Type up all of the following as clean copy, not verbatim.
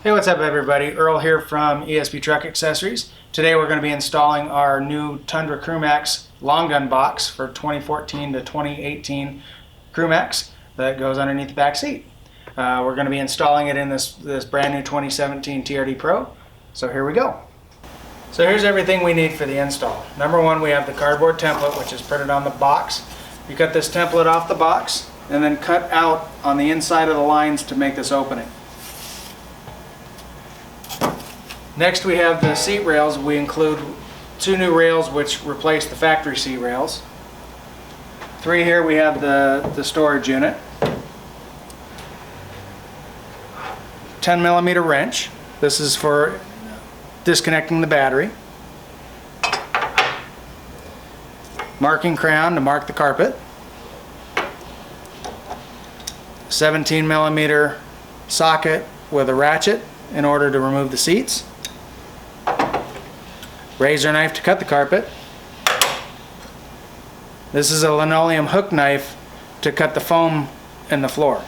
Hey, what's up everybody? Earl here from ESP Truck Accessories. Today we're going to be installing our new Tundra Crewmax long gun box for 2014 to 2018 Crewmax that goes underneath the back seat. We're going to be installing it in this brand new 2017 TRD Pro. So here we go. So here's everything we need for the install. Number one, we have the cardboard template, which is printed on the box. You cut this template off the box and then cut out on the inside of the lines to make this opening. Next we have the seat rails. We include 2 new rails which replace the factory seat rails. 3 here we have the storage unit. 10mm wrench. This is for disconnecting the battery. Marking crayon to mark the carpet. 17mm socket with a ratchet in order to remove the seats. Razor knife to cut the carpet. This is a linoleum hook knife to cut the foam in the floor.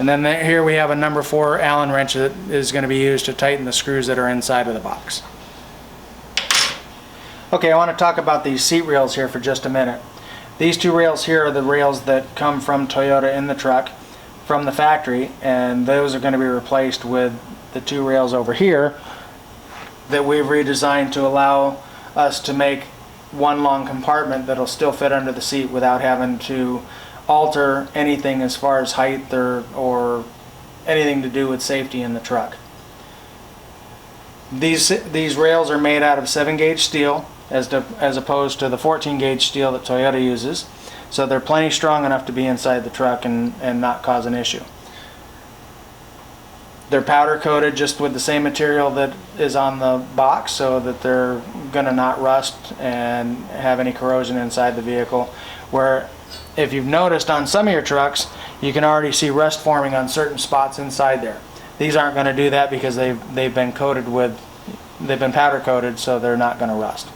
And then here we have a number 4 Allen wrench that is going to be used to tighten the screws that are inside of the box. Okay, I want to talk about these seat rails here for just a minute. These 2 rails here are the rails that come from Toyota in the truck from the factory, and those are going to be replaced with the 2 rails over here that we've redesigned to allow us to make one long compartment that'll still fit under the seat without having to alter anything as far as height or anything to do with safety in the truck. These rails are made out of 7-gauge steel as opposed to the 14-gauge steel that Toyota uses, so they're plenty strong enough to be inside the truck and not cause an issue. They're powder coated just with the same material that is on the box so that they're gonna not rust and have any corrosion inside the vehicle, where if you've noticed on some of your trucks you can already see rust forming on certain spots inside there. These aren't going to do that because they've been powder coated, so they're not going to rust.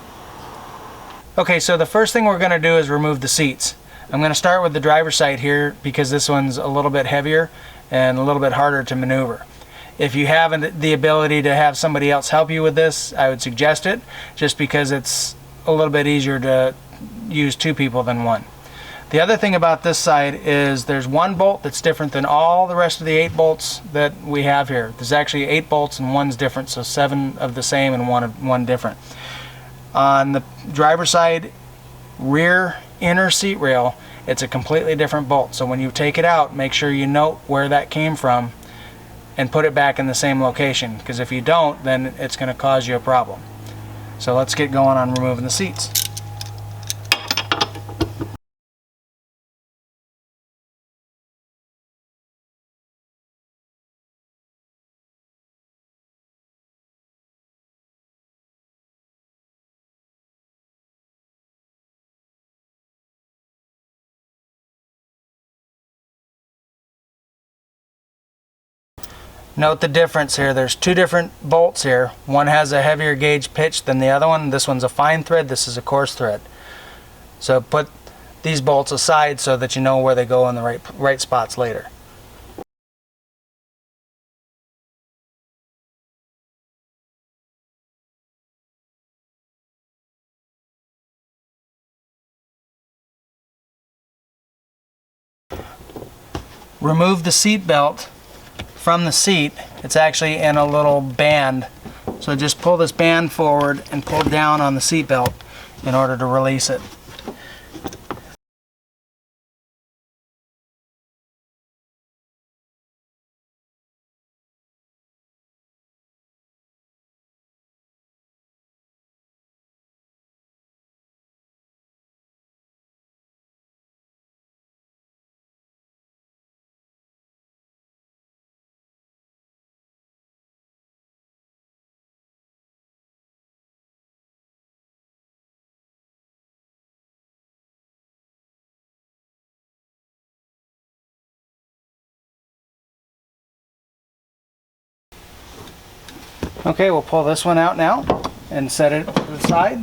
Okay, so the first thing we're going to do is remove the seats. I'm going to start with the driver's side here because this one's a little bit heavier and a little bit harder to maneuver. If you have the ability to have somebody else help you with this, I would suggest it, just because it's a little bit easier to use 2 people than 1. The other thing about this side is there's 1 bolt that's different than all the rest of the 8 bolts that we have here. There's actually 8 bolts and 1's different, so 7 of the same and 1 different. On the driver's side rear inner seat rail, it's a completely different bolt. So when you take it out, make sure you note where that came from and put it back in the same location, because if you don't, then it's going to cause you a problem. So let's get going on removing the seats. Note the difference here. There's 2 different bolts here. One has a heavier gauge pitch than the other one. This one's a fine thread, this is a coarse thread. So put these bolts aside so that you know where they go in the right spots later. Remove the seat belt from the seat. It's actually in a little band, so just pull this band forward and pull down on the seat belt in order to release it. Okay, we'll pull this one out now and set it to the side.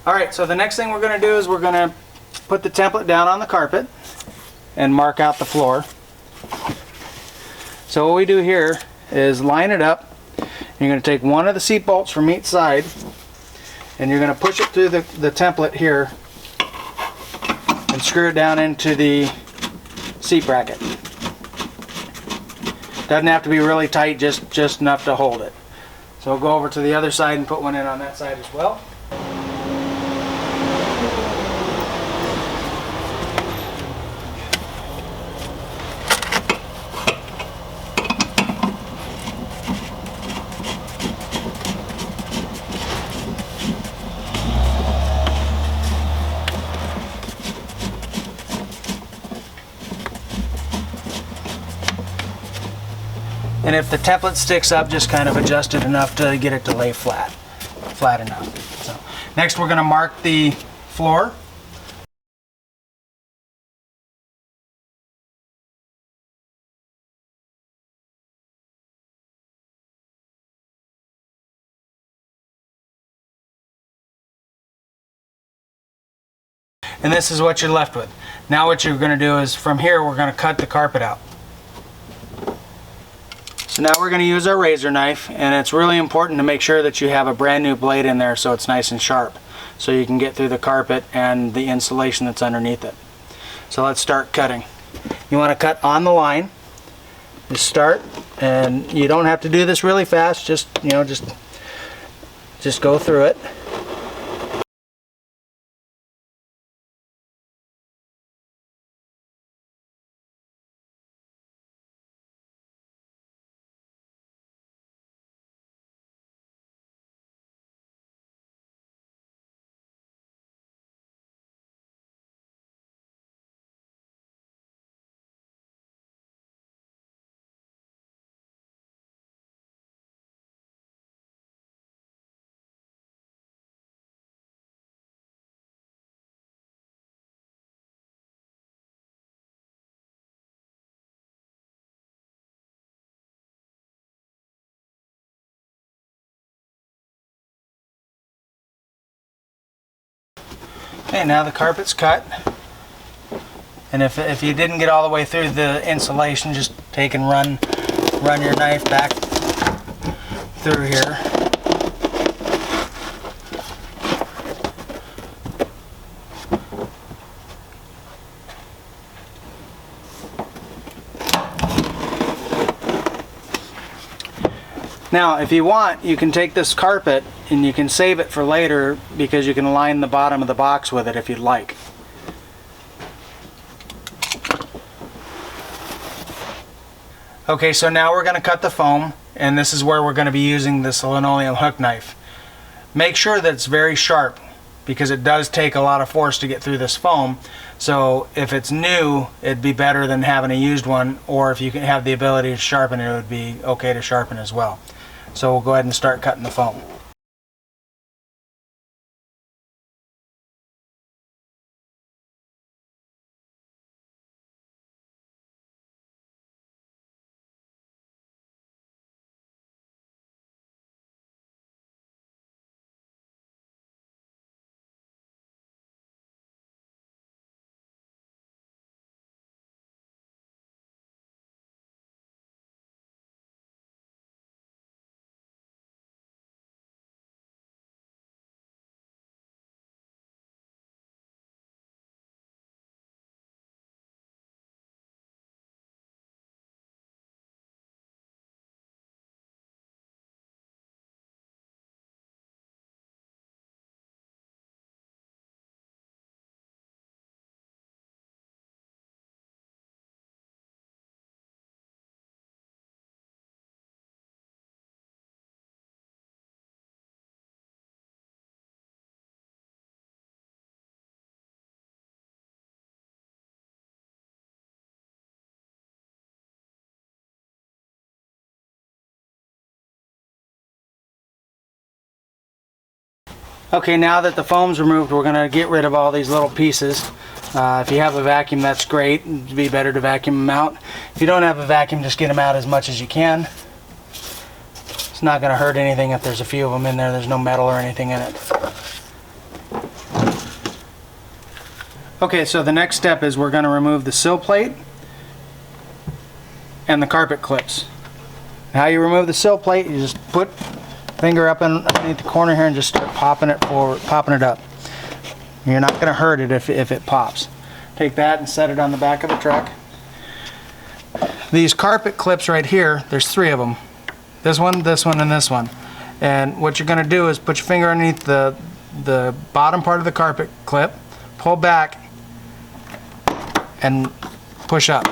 Alright, so the next thing we're going to do is we're going to put the template down on the carpet. and mark out the floor. So what we do here is line it up. You're going to take one of the seat bolts from each side and you're going to push it through the template here and screw it down into the seat bracket. Doesn't have to be really tight, just enough to hold it. So we'll go over to the other side and put one in on that side as well. And if the template sticks up, just kind of adjust it enough to get it to lay flat enough. So next we're going to mark the floor. And this is what you're left with. Now what you're going to do is from here we're going to cut the carpet out. So now we're going to use our razor knife, and it's really important to make sure that you have a brand new blade in there so it's nice and sharp, so you can get through the carpet and the insulation that's underneath it. So let's start cutting. You want to cut on the line. Just start, and you don't have to do this really fast, just go through it. Okay, now the carpet's cut, and if you didn't get all the way through the insulation, just take and run your knife back through here. Now, if you want, you can take this carpet and you can save it for later, because you can line the bottom of the box with it if you'd like. Okay, so now we're going to cut the foam, and this is where we're going to be using this linoleum hook knife. Make sure that it's very sharp, because it does take a lot of force to get through this foam. So if it's new, it'd be better than having a used one, or if you can have the ability to sharpen it, it would be okay to sharpen as well. So we'll go ahead and start cutting the foam. Okay, now that the foam's removed, we're going to get rid of all these little pieces. If you have a vacuum, that's great. It'd be better to vacuum them out. If you don't have a vacuum, just get them out as much as you can. It's not going to hurt anything if there's a few of them in there. There's no metal or anything in it. Okay, so the next step is we're going to remove the sill plate and the carpet clips. How you remove the sill plate, you just put finger up underneath the corner here and just start popping it forward, popping it up. You're not going to hurt it if it pops. Take that and set it on the back of the truck. These carpet clips right here, there's 3 of them. This one, and this one. And what you're going to do is put your finger underneath the bottom part of the carpet clip, pull back, and push up.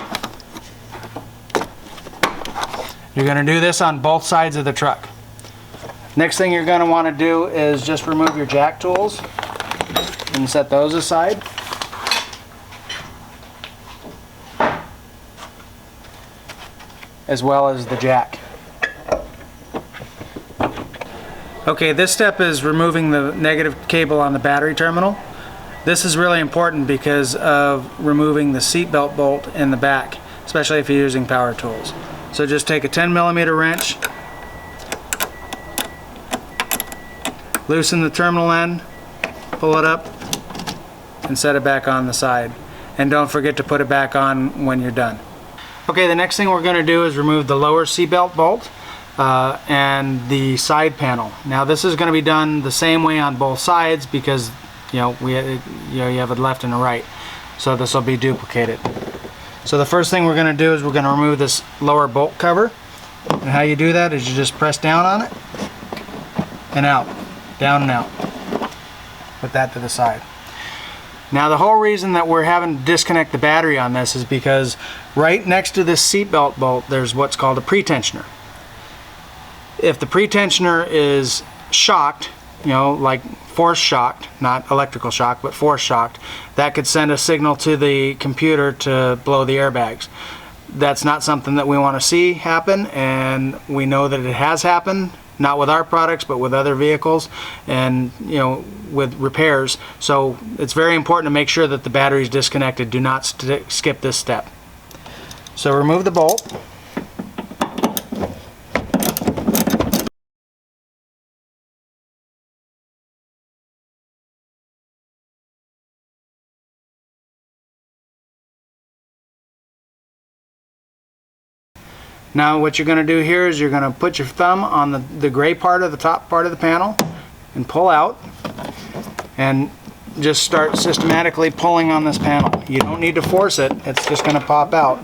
You're going to do this on both sides of the truck. Next thing you're going to want to do is just remove your jack tools and set those aside. As well as the jack. Okay, this step is removing the negative cable on the battery terminal. This is really important because of removing the seat belt bolt in the back, especially if you're using power tools. So just take a 10mm wrench, loosen the terminal end, pull it up, and set it back on the side. And don't forget to put it back on when you're done. Okay, the next thing we're going to do is remove the lower seat belt bolt and the side panel. Now this is going to be done the same way on both sides because you have a left and a right. So this will be duplicated. So the first thing we're going to do is we're going to remove this lower bolt cover. And how you do that is you just press down on it and out, down and out. Put that to the side. Now the whole reason that we're having to disconnect the battery on this is because right next to this seatbelt bolt there's what's called a pretensioner. If the pretensioner is shocked, like force shocked, not electrical shock, but force shocked, that could send a signal to the computer to blow the airbags. That's not something that we want to see happen, and we know that it has happened. Not with our products, but with other vehicles and with repairs. So it's very important to make sure that the battery is disconnected. Do not skip this step. So remove the bolt. Now what you're going to do here is you're going to put your thumb on the gray part of the top part of the panel and pull out and just start systematically pulling on this panel. You don't need to force it, it's just going to pop out.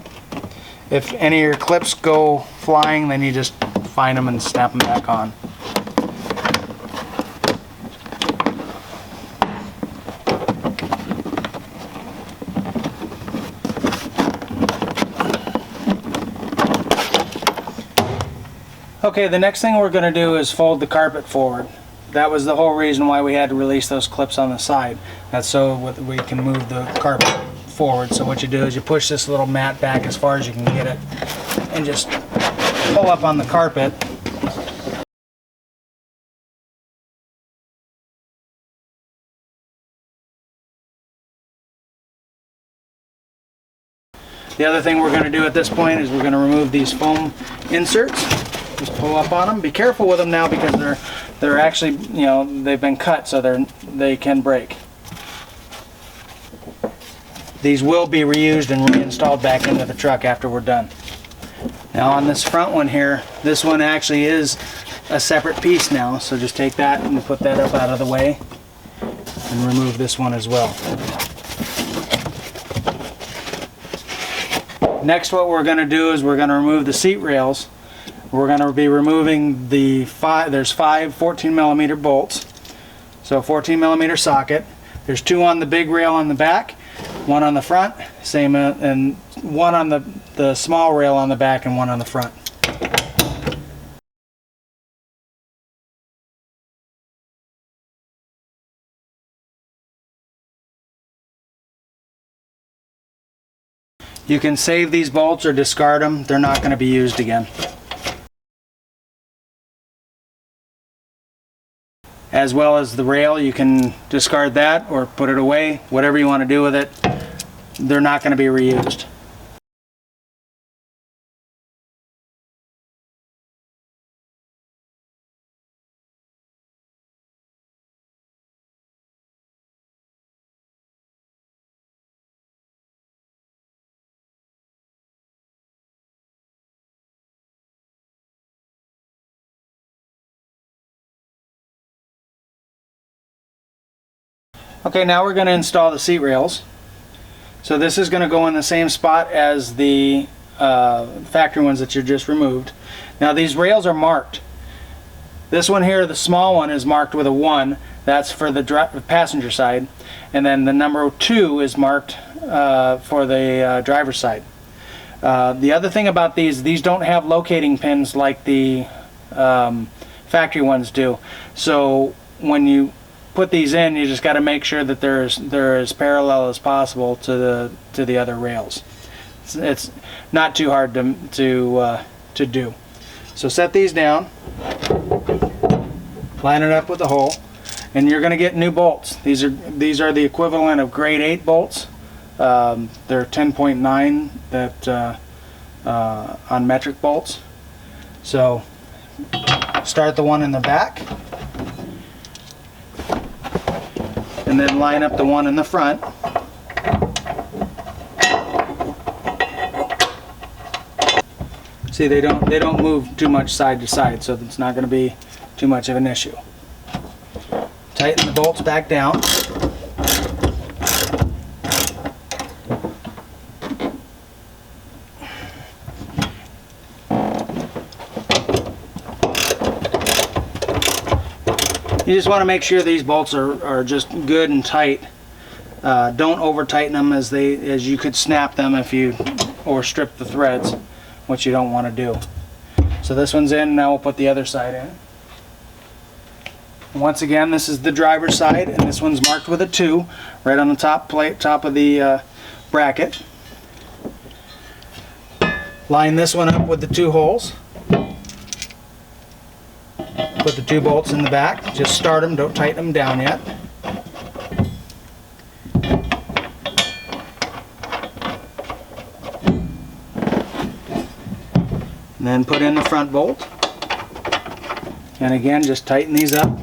If any of your clips go flying, then you just find them and snap them back on. Okay, the next thing we're going to do is fold the carpet forward. That was the whole reason why we had to release those clips on the side. That's so we can move the carpet forward. So what you do is you push this little mat back as far as you can get it and just pull up on the carpet. The other thing we're going to do at this point is we're going to remove these foam inserts. Just pull up on them. Be careful with them now because they're actually, they've been cut, so they can break. These will be reused and reinstalled back into the truck after we're done. Now on this front one here, this one actually is a separate piece now, so just take that and put that up out of the way and remove this one as well. Next, what we're going to do is we're going to remove the seat rails. We're going to be removing there's 5 14mm bolts. So 14mm socket. There's 2 on the big rail on the back, 1 on the front, same, and 1 on the small rail on the back and 1 on the front. You can save these bolts or discard them. They're not going to be used again. As well as the rail, you can discard that or put it away, whatever you want to do with it. They're not going to be reused. Okay, now we're going to install the seat rails. So this is going to go in the same spot as the factory ones that you just removed. Now these rails are marked. This one here, the small one, is marked with a 1. That's for the passenger side. And then the number 2 is marked for the driver's side. The other thing about these don't have locating pins like the factory ones do. So when you put these in, you just got to make sure that they're as parallel as possible to the other rails. It's not too hard to do. So set these down, line it up with the hole, and you're going to get new bolts. These are the equivalent of grade 8 bolts. They're 10.9 that on metric bolts. So start the one in the back, and then line up the one in the front. See, they don't move too much side to side, so it's not going to be too much of an issue. Tighten the bolts back down. You just want to make sure these bolts are just good and tight. Don't over tighten them, as you could snap them or strip the threads, which you don't want to do. So this one's in. Now we'll put the other side in. Once again, this is the driver's side, and this one's marked with a 2 right on the top of the bracket. Line this one up with the 2 holes. Put the 2 bolts in the back. Just start them, don't tighten them down yet. And then put in the front bolt. And again, just tighten these up.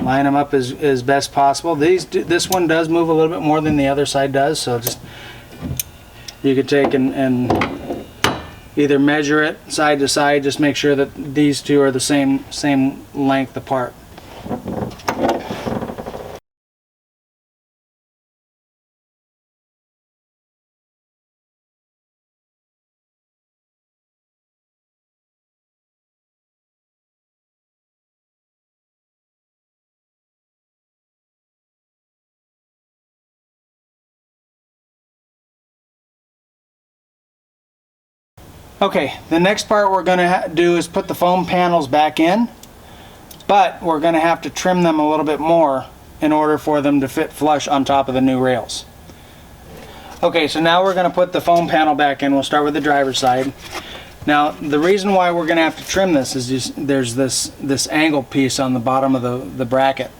Line them up as best possible. This one does move a little bit more than the other side does, so just you could take and either measure it side to side. Just make sure that these two are the same length apart. Okay, the next part we're going to do is put the foam panels back in, but we're going to have to trim them a little bit more in order for them to fit flush on top of the new rails. Okay, so now we're going to put the foam panel back in. We'll start with the driver's side. Now, the reason why we're going to have to trim this is there's this angle piece on the bottom of the bracket,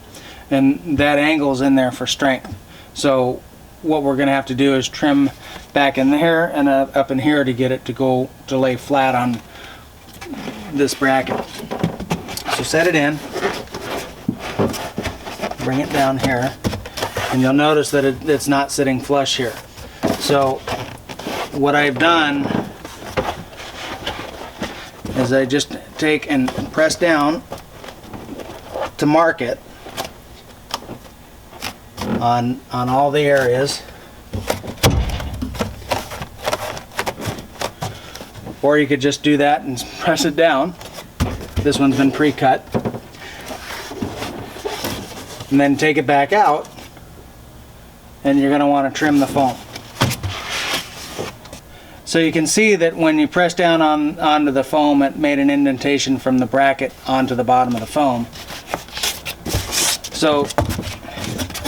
and that angle is in there for strength. So what we're going to have to do is trim back in there and up in here to get it to lay flat on this bracket. So set it in, bring it down here, and you'll notice that it's not sitting flush here. So what I've done is I just take and press down to mark it on all the areas, or you could just do that and press it down. This one's been pre-cut, and then take it back out, and you're going to want to trim the foam. So you can see that when you press down onto the foam, it made an indentation from the bracket onto the bottom of the foam. So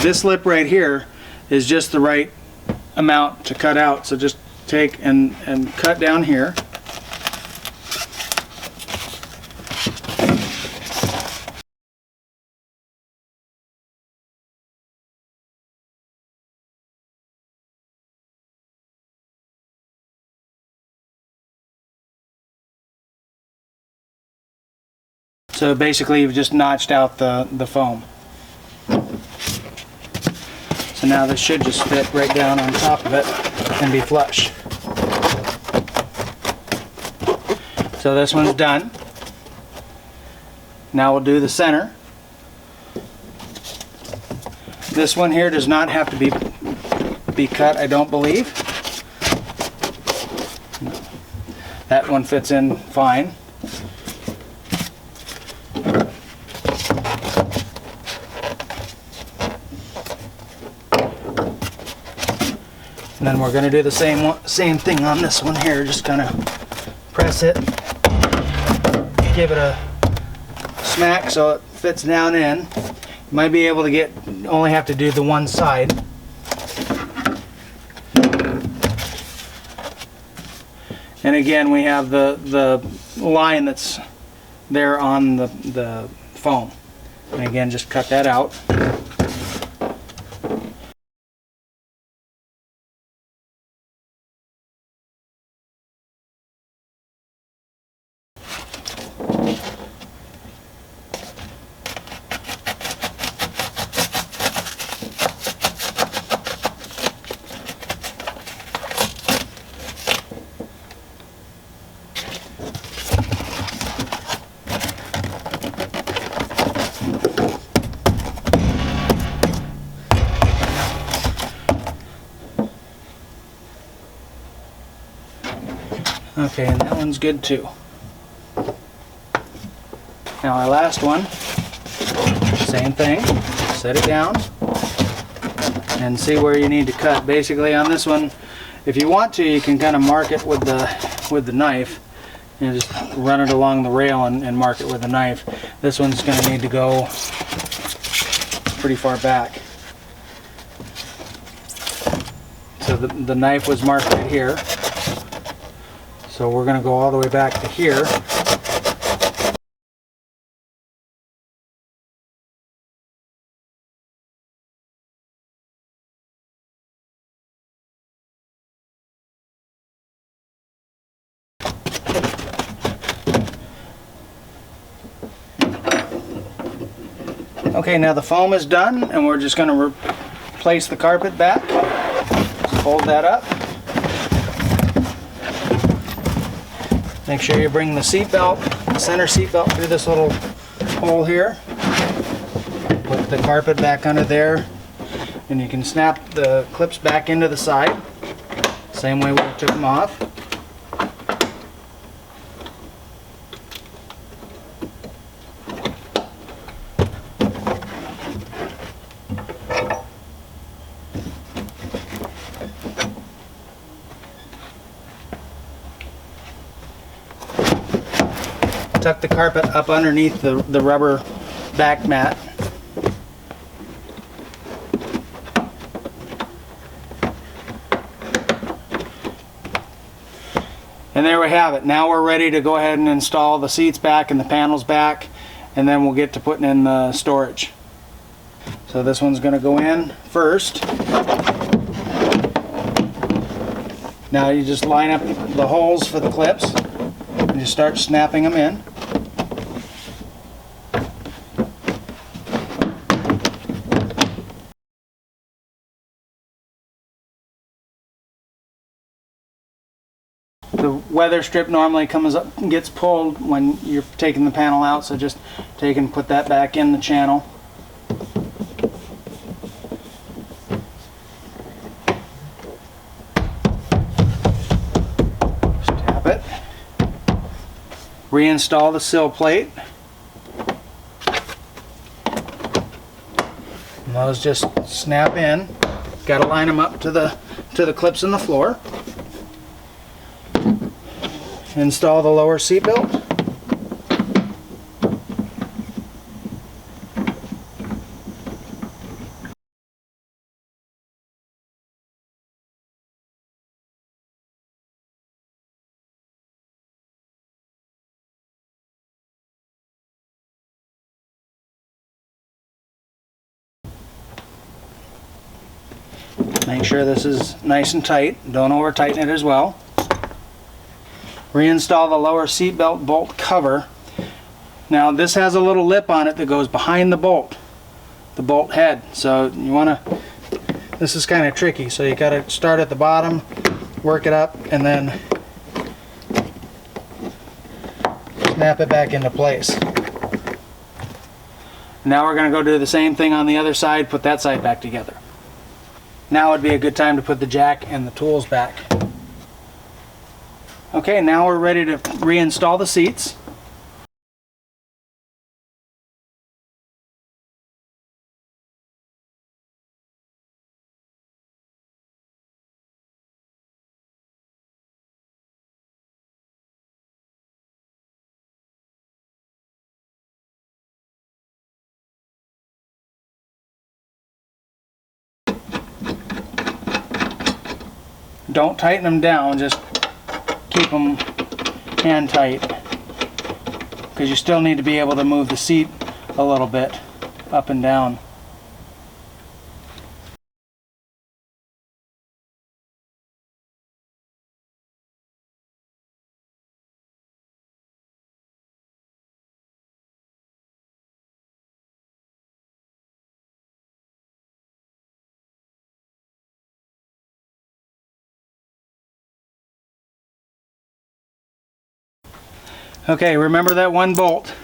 this lip right here is just the right amount to cut out. So just take and cut down here. So basically you've just notched out the foam. So now this should just fit right down on top of it and be flush. So this one's done. Now we'll do the center. This one here does not have to be cut, I don't believe. That one fits in fine. And then we're going to do the same thing on this one here. Just kind of press it, give it a smack so it fits down in. You might be able to only have to do the one side. And again, we have the line that's there on the foam. And again, just cut that out. Okay, and that one's good too. Now our last one, same thing. Set it down and see where you need to cut. Basically on this one, if you want to, you can kind of mark it with the knife and just run it along the rail and mark it with a knife. This one's going to need to go pretty far back. So the knife was marked right here. So we're going to go all the way back to here. Okay, now the foam is done and we're just going to replace the carpet back. Fold that up. Make sure you bring the seat belt, the center seat belt through this little hole here. Put the carpet back under there and you can snap the clips back into the side. Same way we took them off. Tuck the carpet up underneath the rubber back mat. And there we have it. Now we're ready to go ahead and install the seats back and the panels back, and then we'll get to putting in the storage. So this one's going to go in first. Now you just line up the holes for the clips and just start snapping them in. The weather strip normally comes up and gets pulled when you're taking the panel out, so just take and put that back in the channel. Just tap it. Reinstall the sill plate. And those just snap in. Got to line them up to the clips in the floor. Install the lower seat belt. Make sure this is nice and tight. Don't over tighten it as well. Reinstall the lower seat belt bolt cover. Now this has a little lip on it that goes behind the bolt head. So you want to, this is kind of tricky, so you got to start at the bottom, work it up, and then snap it back into place. Now we're going to go do the same thing on the other side, put that side back together. Now would be a good time to put the jack and the tools back. Okay, now we're ready to reinstall the seats. Don't tighten them down, just keep them hand tight, because you still need to be able to move the seat a little bit up and down. Okay, remember that one bolt.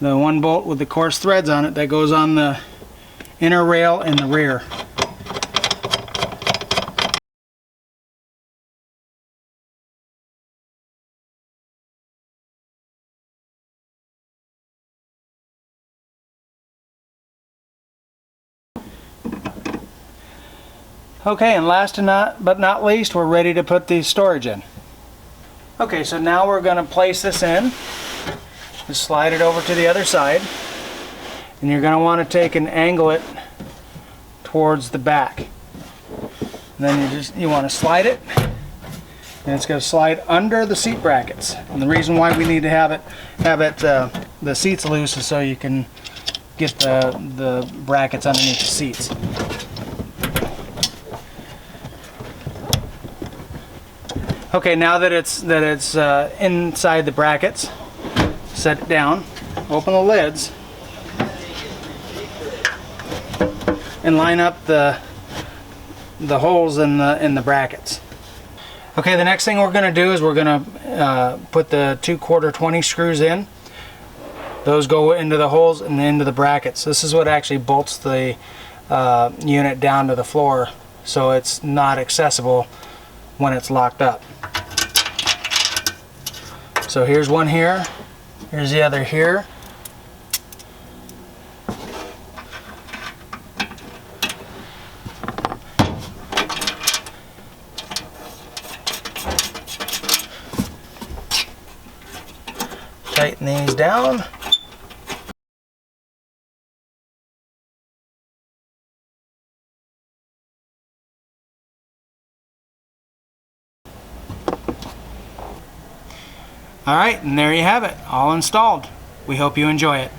The one bolt with the coarse threads on it that goes on the inner rail in the rear. Okay, and last but not least, we're ready to put the storage in. Okay, so now we're going to place this in. Just slide it over to the other side, and you're going to want to take and angle it towards the back. And then you want to slide it, and it's going to slide under the seat brackets. And the reason why we need to have the seats loose is so you can get the brackets underneath the seats. Okay, now that it's inside the brackets, set it down, open the lids, and line up the holes in the brackets. Okay, the next thing we're going to do is we're going to put the 2/4 20 screws in. Those go into the holes and into the brackets. This is what actually bolts the unit down to the floor, so it's not accessible when it's locked up. So here's one here, here's the other here. Tighten these down. Alright, and there you have it, all installed. We hope you enjoy it.